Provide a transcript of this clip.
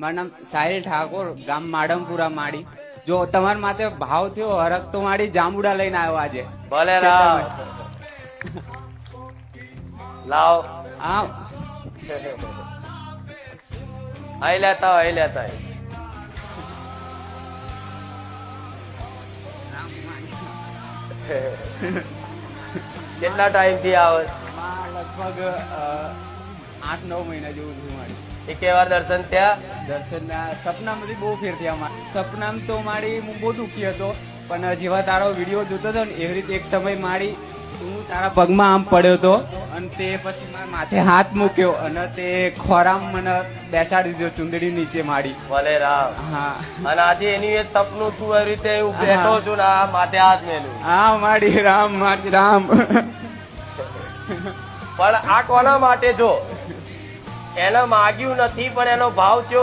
મારું નામ સાહિલ ઠાકોર, ગામ માડમપુરા માડી. જો તમારા માથે ભાવ થયો હરક તો માડી જાંબુડા લઈને આવ્યો આજે. ભલે લાવ લાવ હા અહીં લેતા હોય અહીં લેતા હોય. કેટલા ટાઈમ થી આવે? લગભગ 8-9 મહિના જેવું થયું મારી. એક વાર દર્શન ત્યાં દર્શનના સપનામાંથી બહુ ફેર થયા મારે. સપનામાં તો મારી હું બહુ દુઃખી હતો, પણ જેવા તારો વિડીયો જોતો હતો ને એવી રીતે એક સમય મારી હું તારા પગમાં આમ પડ્યો હતો અને તે પછી મારા માથે હાથ મૂક્યો અને તે ખોરામ મને બેસાડી દીધો ચુંદડી નીચે માડી. ભલે રામ. હા અને આજે એની એ સપનું તું એવી રીતે હું બેઠો છું ને આ માથે હાથ મેલું. હા માડી રામ, માડી રામ. પણ આ કોના માટે? જો એને માગ્યું નથી પણ એનો ભાવ થયો.